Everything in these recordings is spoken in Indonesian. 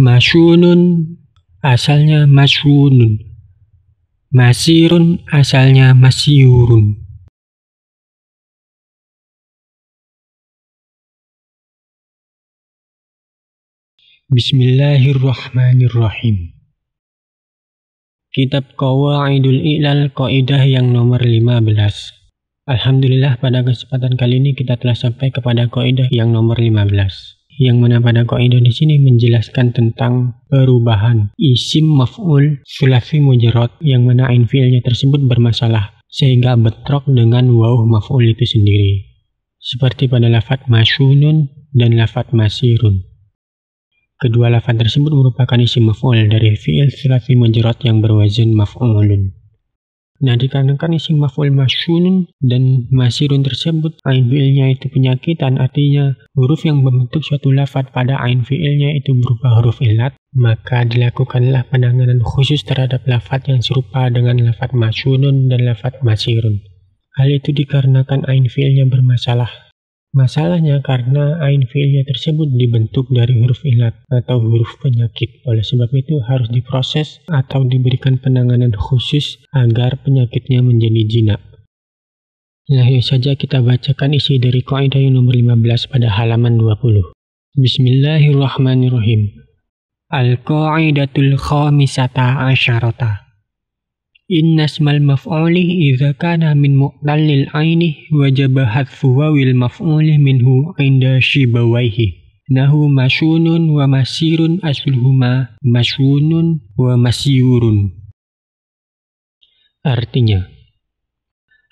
Masyunun asalnya masyunun. Masirun asalnya masyurun. Bismillahirrahmanirrahim. Kitab Qawaidul I'lal Qaidah yang nomor 15. Alhamdulillah, pada kesempatan kali ini kita telah sampai kepada kaidah yang nomor 15. Yang mana pada kaidah di sini menjelaskan tentang perubahan isim maf'ul sulasi mujarrad yang mana ain fi'ilnya tersebut bermasalah sehingga bentrok dengan waw maf'ul itu sendiri. Seperti pada lafadz masyunun dan lafadz masirun. Kedua lafaz tersebut merupakan isim maf'ul dari fi'il sulasi mujarrad yang berwazan maf'ulun. Nah, dikarenakan isim maf'ul masyunun dan masirun tersebut ain fi'ilnya itu penyakitan, artinya huruf yang membentuk suatu lafaz pada ain fi'ilnya itu berupa huruf illat, maka dilakukanlah penanganan khusus terhadap lafaz yang serupa dengan lafaz masyunun dan lafaz masirun. Hal itu dikarenakan ain fi'ilnya bermasalah. Masalahnya karena ain fi'ilnya tersebut dibentuk dari huruf illat atau huruf penyakit. Oleh sebab itu harus diproses atau diberikan penanganan khusus agar penyakitnya menjadi jinak. Langsung saja kita bacakan isi dari kaidah yang nomor 15 pada halaman 20. Bismillahirrahmanirrahim. Al-qaidatul khamisata asyarata. Inna ismal maf'uli idza kana min mu'tallil aini wajaba hadfu wawil maf'uli minhu inda shibawaihi. Nahu masyunun wa masirun asluhuma masyunun wa masyurun. Artinya,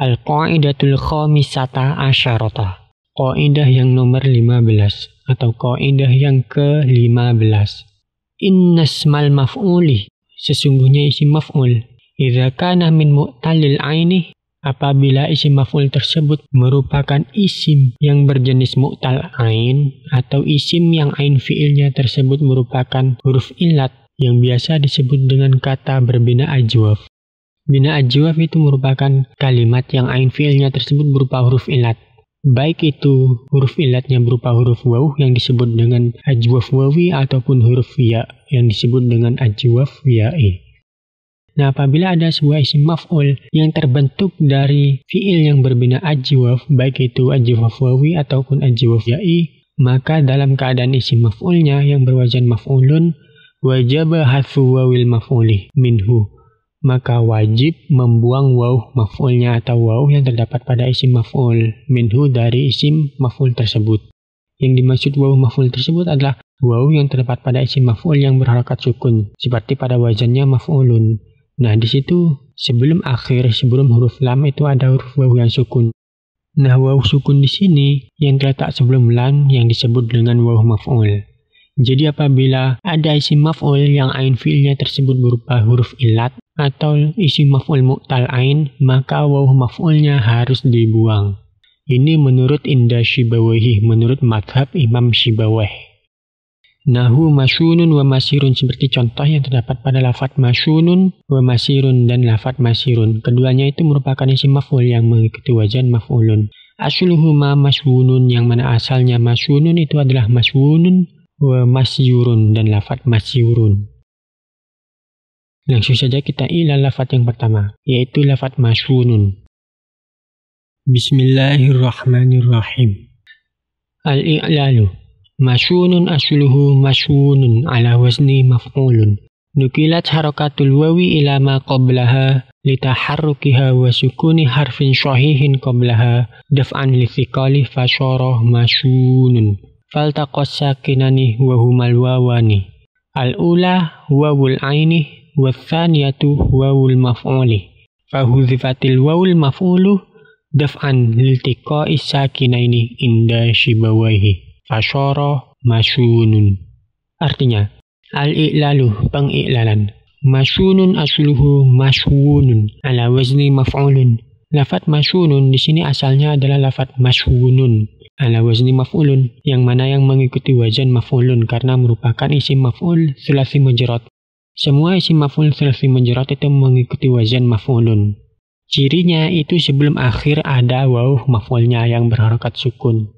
al-qaidatul khamisata asyarata, kaidah yang nomor 15 atau kaidah yang ke-15. Inna ismal maf'uli, sesungguhnya isim maf'ul, idza kana min mu'tallil aini, apabila isim maf'ul tersebut merupakan isim yang berjenis mu'tal ain atau isim yang ain fi'ilnya tersebut merupakan huruf illat yang biasa disebut dengan kata berbina ajwaf. Bina ajwaf itu merupakan kalimat yang ain fi'ilnya tersebut berupa huruf illat. Baik itu huruf illatnya berupa huruf waw yang disebut dengan ajwaf wawi ataupun huruf ya yang disebut dengan ajwaf ya'i. Nah, apabila ada sebuah isim maf'ul yang terbentuk dari fi'il yang berbina ajwaf, baik itu ajwaf wawi ataupun ajwaf ya'i, maka dalam keadaan isim maf'ulnya yang berwazan maf'ulun, wajib hadfu wawil maf'uli minhu, maka wajib membuang waw maf'ulnya atau waw yang terdapat pada isim maf'ul minhu dari isim maf'ul tersebut. Yang dimaksud waw maf'ul tersebut adalah waw yang terdapat pada isim maf'ul yang berharakat sukun, seperti pada wazannya maf'ulun. Nah, di situ sebelum huruf lam itu ada huruf waw yang sukun. Nah, waw sukun di sini yang terletak sebelum lam yang disebut dengan waw maf'ul. Jadi apabila ada isim maf'ul yang ain fi'ilnya tersebut berupa huruf illat atau isim maf'ul mu'tal ain, maka waw maf'ulnya harus dibuang. Ini menurut inda Shibawayhi, menurut madhab Imam Shibawayh. Nahu masyunun wa masirun, seperti contoh yang terdapat pada lafadz masyunun wa masirun dan lafadz masirun. Keduanya itu merupakan isim maf'ul yang mengikuti wazan maf'ulun. Asluhuma masyunun, yang mana asalnya masyunun itu adalah masyunun wa masyurun dan lafadz masyurun. Langsung saja kita ilal lafadz yang pertama, yaitu lafadz masyunun. Bismillahirrahmanirrahim. Al-i'lalu. Masyunun asluhu masyunun ala wazni maf'ulun. Nukilat harakatul wawi ila ma qablaha litaharrukiha wa sukuni harfin syahihin qablaha daf'an lithiqali fasyarah masyunun. Faltaqas sakinani wa humal wawani. Al-ula wawul aini wa thaniyatu wawul maf'uli. Fahuzifatil wawul maf'ulu daf'an liltiqai sakinaini inda Shibawayhi. Fasyara masyunun. Artinya, al-i'lalu, pengi'lalan. Masyunun asluhu masyunun ala wazni maf'ulun. Lafadz masyunun di sini asalnya adalah lafadz masyunun ala wazni maf'ulun, yang mana yang mengikuti wazan maf'ulun karena merupakan isim maf'ul sulasi mujarrad. Semua isim maf'ul sulasi mujarrad itu mengikuti wazan maf'ulun. Cirinya itu sebelum akhir ada waw maf'ulnya yang berharakat sukun.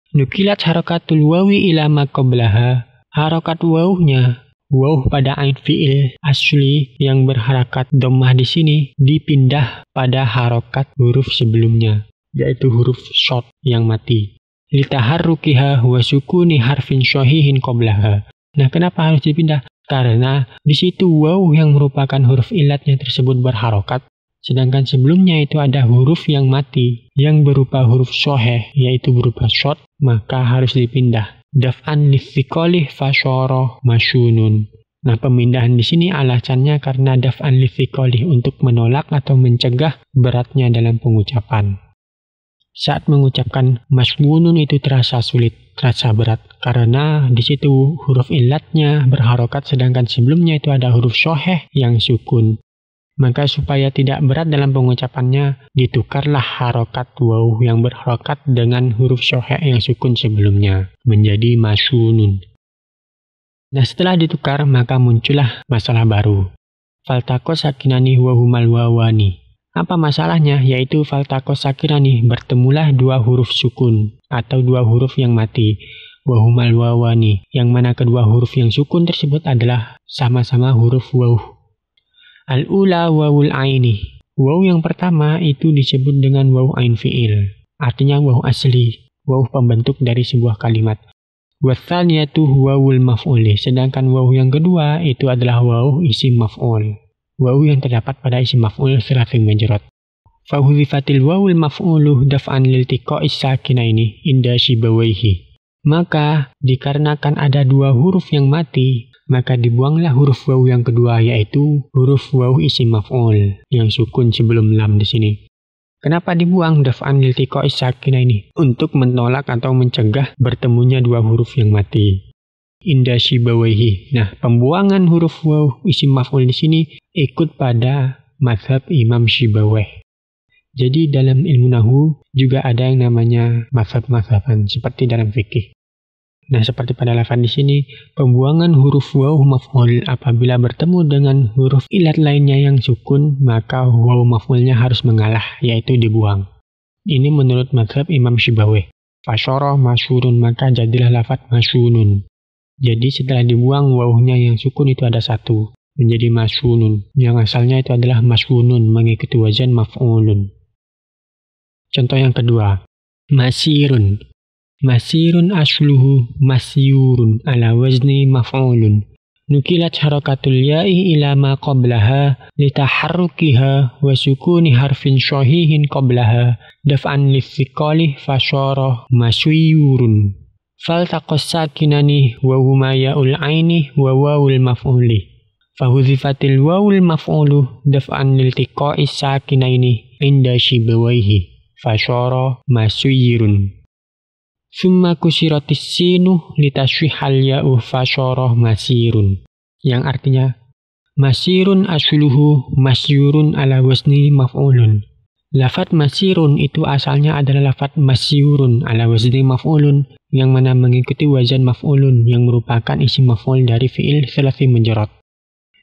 Nukilat harakatul wawi ila ma qablaha. Harakat wawnya waw pada ain fi'il asli yang berharakat dhammah di sini dipindah pada harokat huruf sebelumnya, yaitu huruf short yang mati. Litaharrukiha wa sukuni harfin syahihin qablaha. Nah, kenapa harus dipindah? Karena di situ waw yang merupakan huruf ilatnya tersebut berharokat, sedangkan sebelumnya itu ada huruf yang mati yang berupa huruf syahih, yaitu berupa short, maka harus dipindah. Daf'an lithiqalih fasyara masyunun. Nah, pemindahan di sini alasannya karena daf'an lithiqalih, untuk menolak atau mencegah beratnya dalam pengucapan. Saat mengucapkan masyunun itu terasa sulit, terasa berat, karena di situ huruf ilatnya berharokat sedangkan sebelumnya itu ada huruf syahih yang sukun. Maka supaya tidak berat dalam pengucapannya, ditukarlah harokat waw yang berharokat dengan huruf syahih yang sukun sebelumnya, menjadi masyunun. Nah, setelah ditukar, maka muncullah masalah baru. Faltaqo sakinani wahumal wawani. Apa masalahnya? Yaitu faltaqo sakinani, bertemulah dua huruf sukun, atau dua huruf yang mati. Wahumal wawani, yang mana kedua huruf yang sukun tersebut adalah sama-sama huruf waw. Al-ula wawul aini. Waw yang pertama itu disebut dengan waw ain fi'il. Artinya waw asli, waw pembentuk dari sebuah kalimat. Watsaniyatu wawul maf'uli. Sedangkan waw yang kedua itu adalah waw isim maf'ul. Waw yang terdapat pada isim maf'ul tsulats majrur. Fahudzifatil wawul maf'ulu daf'an liltiqa'is sakinaini inda shibawaihi. Maka dikarenakan ada dua huruf yang mati, maka dibuanglah huruf waw yang kedua, yaitu huruf waw isim maf'ul yang sukun sebelum lam di sini. Kenapa dibuang? Daf'an liltiqa'is sakinaini, untuk menolak atau mencegah bertemunya dua huruf yang mati. Inda shibawaihi. Nah, pembuangan huruf waw isim maf'ul di sini ikut pada mazhab Imam Shibawayh. Jadi dalam ilmu nahwu juga ada yang namanya mazhab-mazhaban seperti dalam fikih. Nah, seperti pada lafaz di sini, pembuangan huruf waw maf'ul apabila bertemu dengan huruf ilat lainnya yang sukun, maka waw maf'ulnya harus mengalah, yaitu dibuang. Ini menurut mazhab Imam Shibawayh. Fasyara masyurun, maka jadilah lafaz masyunun. Jadi setelah dibuang wawnya yang sukun itu ada satu, menjadi masyunun. Yang asalnya itu adalah masyunun, mengikuti wazan maf'ulun. Contoh yang kedua, masirun. Masirun asluhu masyurun ala wazni maf'ulun. Nukilat harakatul ya'i ila ma qablaha litaharrukiha wa sukuni harfin syahihin qablaha daf'an lithiqalih fasyara masyurun. Faltaqas sakinani wa huma ya'ul aini wa wawul maf'uli. Fahudzifatil wawul maf'ulu daf'an liltiqa'is sakinaini inda shibawaihi fasyara masyurun. Summa kusiratis sinu litashwihal ya'u fasyara masirun. Yang artinya, masirun asluhu masyurun ala wazni maf'ulun. Lafaz masirun itu asalnya adalah lafaz masyurun ala wazni maf'ulun, yang mana mengikuti wazan maf'ulun yang merupakan isim maf'ul dari fi'il tsulats majrur.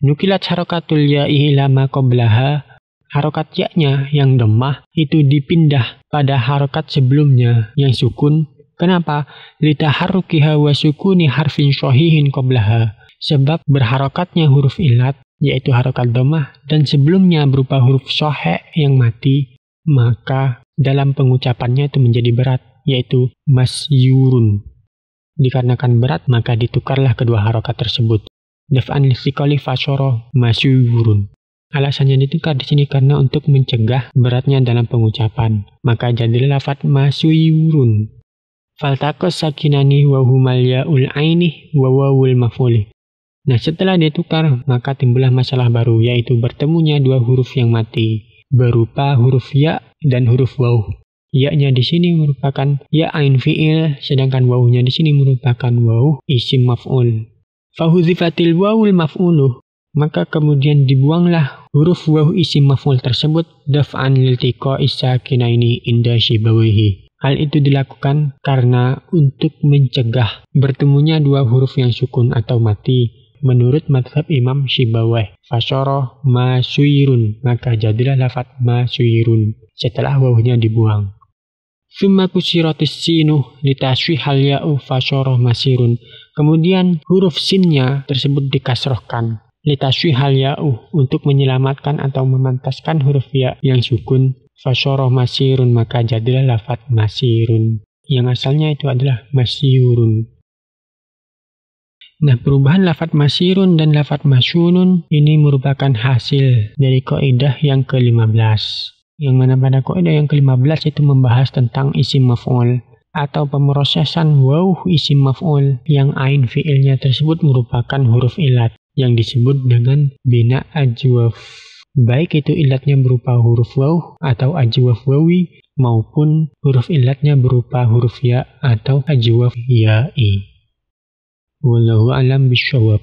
Nukilat harakatul ya'i ila ma qablaha. Harokat ya-nya yang dhammah itu dipindah pada harokat sebelumnya yang sukun. Kenapa? Litaharrukiha wa sukuni harfin syahihin qablaha. Sebab berharokatnya huruf ilat, yaitu harokat dhammah, dan sebelumnya berupa huruf syahih yang mati, maka dalam pengucapannya itu menjadi berat, yaitu masyurun. Dikarenakan berat, maka ditukarlah kedua harokat tersebut. Daf'an lithiqali fasyara masyurun. Alasannya ditukar di sini karena untuk mencegah beratnya dalam pengucapan, maka jadilah lafaz masyurun. Faltaqas sakinani wa humal ya'ul aini wa wawul maf'uli. Nah, setelah ditukar, maka timbullah masalah baru, yaitu bertemunya dua huruf yang mati, berupa huruf ya dan huruf waw. Ya-nya di sini merupakan ya ain fi'il, sedangkan wawnya di sini merupakan waw isim maf'ul. Fahudzifatil wawul maf'ulu, maka kemudian dibuanglah huruf waw isim maf'ul tersebut daf'an liltiqa'is sakinaini inda shibawaihi. Hal itu dilakukan karena untuk mencegah bertemunya dua huruf yang sukun atau mati. Menurut mazhab Imam Shibawayh, fasyara masyurun, maka jadilah lafaz masyurun setelah wawnya dibuang. Summa kusiratis sinu litashwihal ya'u fasyara masirun. Kemudian huruf sinnya tersebut dikasrohkan. Litaswihal ya'u, untuk menyelamatkan atau memantaskan huruf ya yang sukun. Fasyoroh masirun, maka jadilah lafadz masirun. Yang asalnya itu adalah masyurun. Nah, perubahan lafadz masirun dan lafadz masyunun ini merupakan hasil dari kaidah yang ke-15. Yang mana pada kaidah yang ke-15 itu membahas tentang isim maf'ul atau pemrosesan waw isim maf'ul yang ain fi'ilnya tersebut merupakan huruf ilat yang disebut dengan bina ajwaf. Baik itu ilatnya berupa huruf waw atau ajwaf wawi maupun huruf ilatnya berupa huruf ya atau ajwaf ya'i. Wallahu a'lam bishawab.